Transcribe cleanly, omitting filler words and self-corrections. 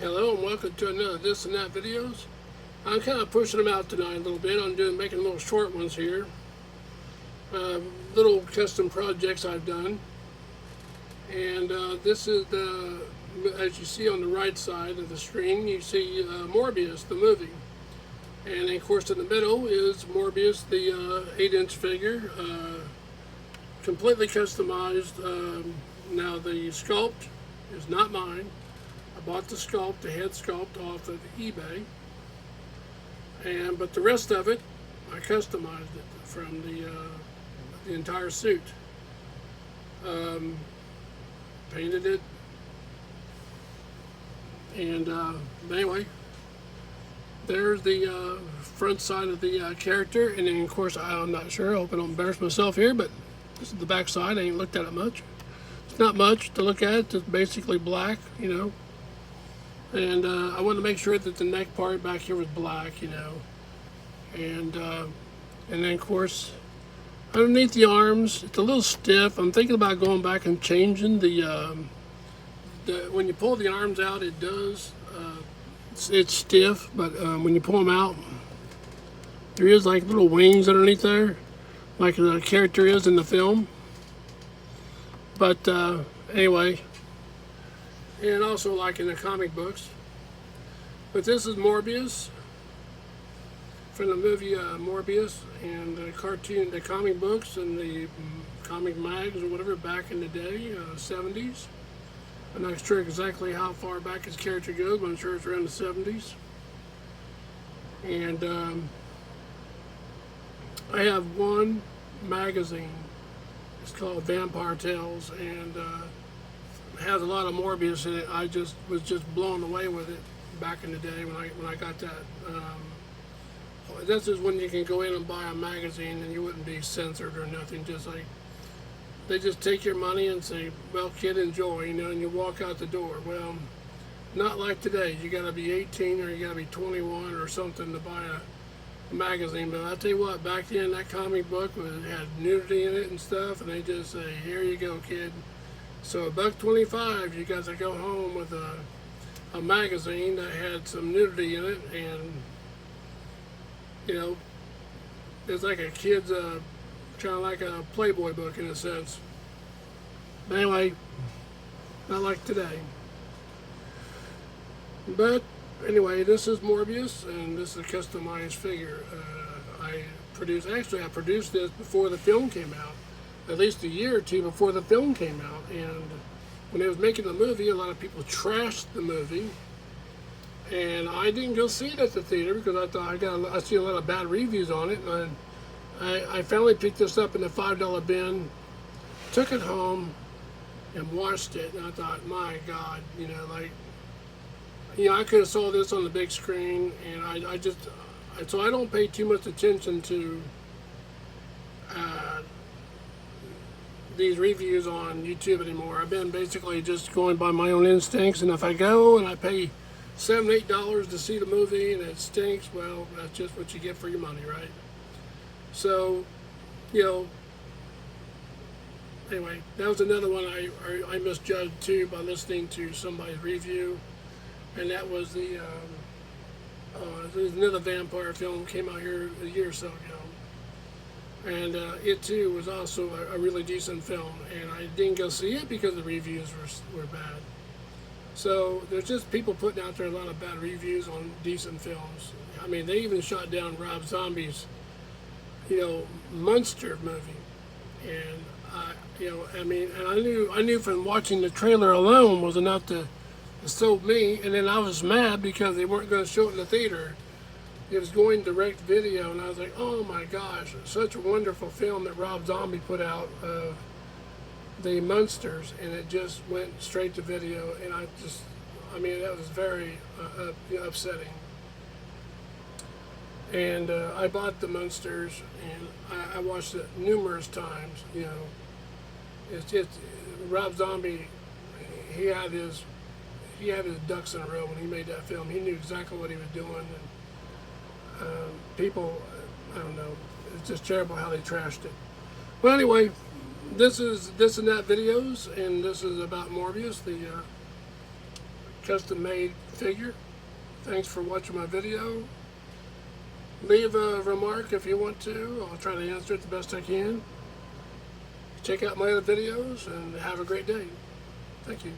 Hello and welcome to another This and That videos. I'm kind of pushing them out tonight a little bit. Making little short ones here. Little custom projects I've done. And this is as you see on the right side of the screen, you see Morbius, the movie. And of course in the middle is Morbius, the 8-inch figure, completely customized. Now the sculpt is not mine. I bought the head sculpt off of eBay, but the rest of it, I customized it from the entire suit. Um, Painted it, and anyway, there's the front side of the character, and then of course I'm not sure. I hope I don't embarrass myself here, but this is the back side. I ain't looked at it much. It's not much to look at. It's just basically black, And I wanted to make sure that the neck part back here was black, and then of course underneath the arms it's a little stiff. I'm thinking about going back and changing the when you pull the arms out, it does it's stiff, but when you pull them out, there is like little wings underneath there, like the character is in the film. But anyway, and also like in the comic books. But this is Morbius from the movie Morbius, and the cartoon, the comic books, and the comic mags or whatever back in the day, 70s. I'm not sure exactly how far back his character goes, but I'm sure it's around the 70s. And I have one magazine. It's called Vampire Tales, and has a lot of Morbius in it. I just was blown away with it back in the day when I got that. This is when you can go in and buy a magazine and you wouldn't be censored or nothing. Just like they just take your money and say, "Well, kid, enjoy," and you walk out the door. Well, not like today. You got to be 18 or you got to be 21 or something to buy a magazine. But I tell you what, back then that comic book had nudity in it and stuff, and they just say, "Here you go, kid." So $1.25, you got to go home with a magazine that had some nudity in it, and it's like a kid's kind of like a Playboy book in a sense. But anyway, not like today. But anyway, this is Morbius, and this is a customized figure. I produced this before the film came out, at least a year or two before the film came out. And when they was making the movie, a lot of people trashed the movie, and I didn't go see it at the theater because I thought I see a lot of bad reviews on it. And I finally picked this up in the $5 bin, took it home, and watched it, and I thought, my God, I could have saw this on the big screen, and so I don't pay too much attention to uh, these reviews on YouTube anymore. I've been basically just going by my own instincts, and if I go and I pay $7, $8 to see the movie and it stinks, well, that's just what you get for your money, right? So, anyway, that was another one I misjudged too by listening to somebody's review, and that was there's another vampire film came out here a year or so ago, and it too was also a really decent film, and I didn't go see it because the reviews were bad. So there's just people putting out there a lot of bad reviews on decent films. I mean, they even shot down Rob Zombie's, Monster movie, and and I knew from watching the trailer alone was enough to sold me, and then I was mad because they weren't going to show it in the theater. It was going direct video, and I was like, oh my gosh, such a wonderful film that Rob Zombie put out, the Munsters, and it just went straight to video, and that was very upsetting. And I bought the Munsters, and I watched it numerous times. It's just Rob Zombie. He had his ducks in a row when he made that film. He knew exactly what he was doing, and people, I don't know. It's just terrible how they trashed it. Well, anyway, this is This and That videos, and this is about Morbius, the custom-made figure. Thanks for watching my video. Leave a remark if you want to. I'll try to answer it the best I can. Check out my other videos and have a great day. Thank you.